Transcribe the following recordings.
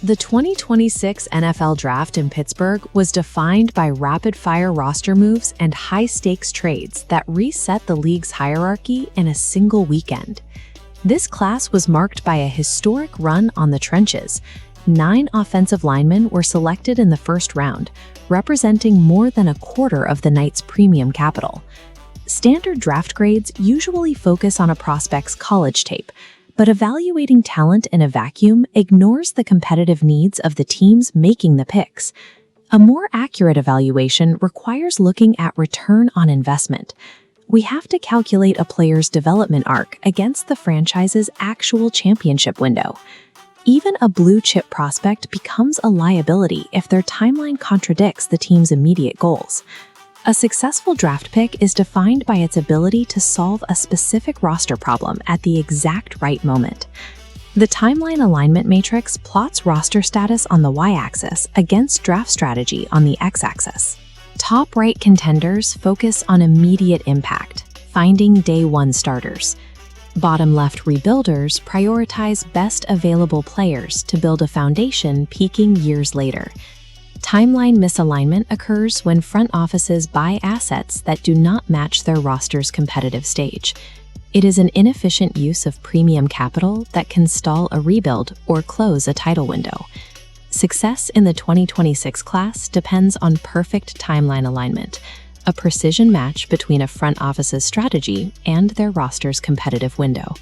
The 2026 NFL Draft in Pittsburgh was defined by rapid-fire roster moves and high-stakes trades that reset the league's hierarchy in a single weekend. This class was marked by a historic run on the trenches. 9 offensive linemen were selected in the first round, representing more than a quarter of the night's premium capital. Standard draft grades usually focus on a prospect's college tape, but evaluating talent in a vacuum ignores the competitive needs of the teams making the picks. A more accurate evaluation requires looking at return on investment. We have to calculate a player's development arc against the franchise's actual championship window. Even a blue-chip prospect becomes a liability if their timeline contradicts the team's immediate goals. A successful draft pick is defined by its ability to solve a specific roster problem at the exact right moment. The timeline alignment matrix plots roster status on the y-axis against draft strategy on the x-axis. Top right contenders focus on immediate impact, finding day one starters. Bottom left rebuilders prioritize best available players to build a foundation peaking years later. Timeline misalignment occurs when front offices buy assets that do not match their roster's competitive stage. It is an inefficient use of premium capital that can stall a rebuild or close a title window. Success in the 2026 class depends on perfect timeline alignment, a precision match between a front office's strategy and their roster's competitive window.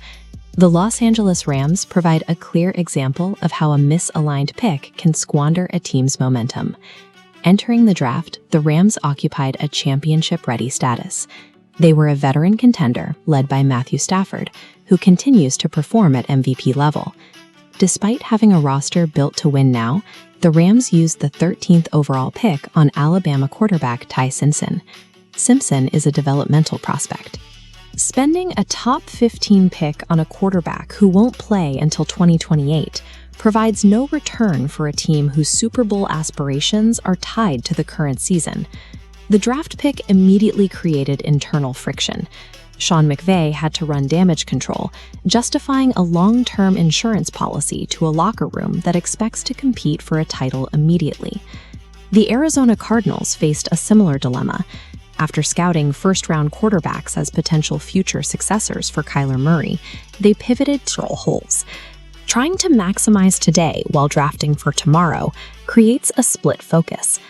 The Los Angeles Rams provide a clear example of how a misaligned pick can squander a team's momentum. Entering the draft, the Rams occupied a championship-ready status. They were a veteran contender led by Matthew Stafford, who continues to perform at MVP level. Despite having a roster built to win now, the Rams used the 13th overall pick on Alabama quarterback Ty Simpson. Simpson is a developmental prospect. Spending a top 15 pick on a quarterback who won't play until 2028 provides no return for a team whose Super Bowl aspirations are tied to the current season. The draft pick immediately created internal friction. Sean McVay had to run damage control, justifying a long-term insurance policy to a locker room that expects to compete for a title immediately. The Arizona Cardinals faced a similar dilemma. After scouting first-round quarterbacks as potential future successors for Kyler Murray, they pivoted to holes. Trying to maximize today while drafting for tomorrow creates a split focus.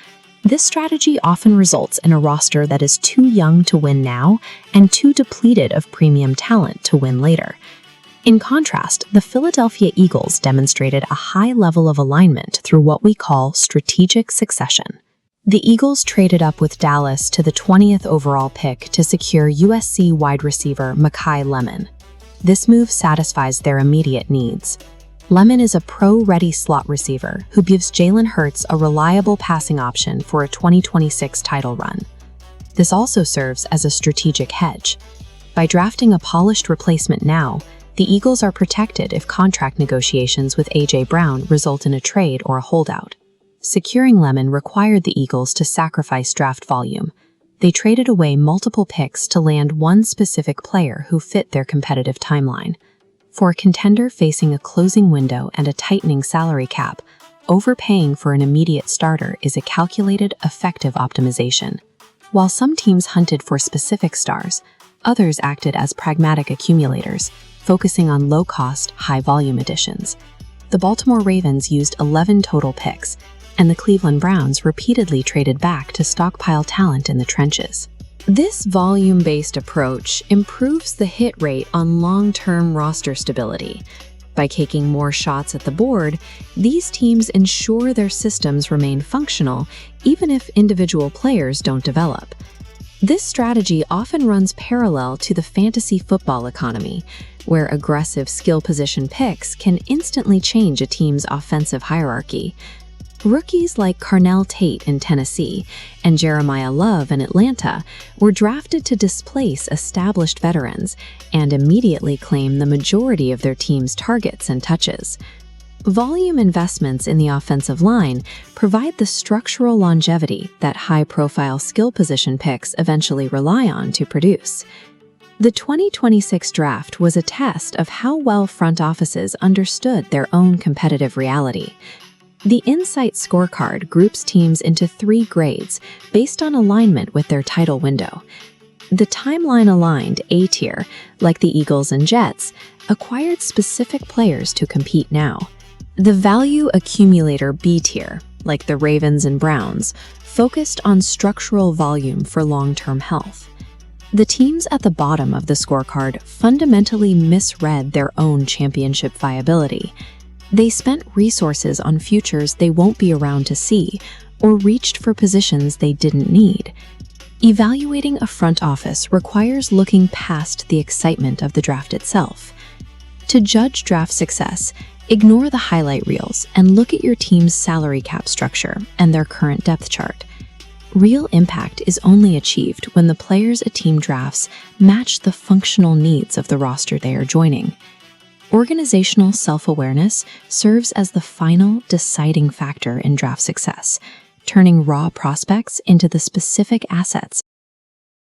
This strategy often results in a roster that is too young to win now and too depleted of premium talent to win later. In contrast, the Philadelphia Eagles demonstrated a high level of alignment through what we call strategic succession. The Eagles traded up with Dallas to the 20th overall pick to secure USC wide receiver Makai Lemon. This move satisfies their immediate needs. Lemon is a pro-ready slot receiver who gives Jalen Hurts a reliable passing option for a 2026 title run. This also serves as a strategic hedge. By drafting a polished replacement now, the Eagles are protected if contract negotiations with A.J. Brown result in a trade or a holdout. Securing Lemon required the Eagles to sacrifice draft volume. They traded away multiple picks to land one specific player who fit their competitive timeline. For a contender facing a closing window and a tightening salary cap, overpaying for an immediate starter is a calculated, effective optimization. While some teams hunted for specific stars, others acted as pragmatic accumulators, focusing on low-cost, high-volume additions. The Baltimore Ravens used 11 total picks, and the Cleveland Browns repeatedly traded back to stockpile talent in the trenches. This volume-based approach improves the hit rate on long-term roster stability. By taking more shots at the board, these teams ensure their systems remain functional even if individual players don't develop. This strategy often runs parallel to the fantasy football economy, where aggressive skill position picks can instantly change a team's offensive hierarchy. Rookies like Carnell Tate in Tennessee and Jeremiah Love in Atlanta were drafted to displace established veterans and immediately claim the majority of their team's targets and touches. Volume investments in the offensive line provide the structural longevity that high-profile skill position picks eventually rely on to produce. The 2026 draft was a test of how well front offices understood their own competitive reality. The Insight Scorecard groups teams into 3 grades based on alignment with their title window. The timeline-aligned A tier, like the Eagles and Jets, acquired specific players to compete now. The value accumulator B tier, like the Ravens and Browns, focused on structural volume for long-term health. The teams at the bottom of the scorecard fundamentally misread their own championship viability. They spent resources on futures they won't be around to see, or reached for positions they didn't need. Evaluating a front office requires looking past the excitement of the draft itself. To judge draft success, ignore the highlight reels and look at your team's salary cap structure and their current depth chart. Real impact is only achieved when the players a team drafts match the functional needs of the roster they are joining. Organizational self-awareness serves as the final deciding factor in draft success, turning raw prospects into the specific assets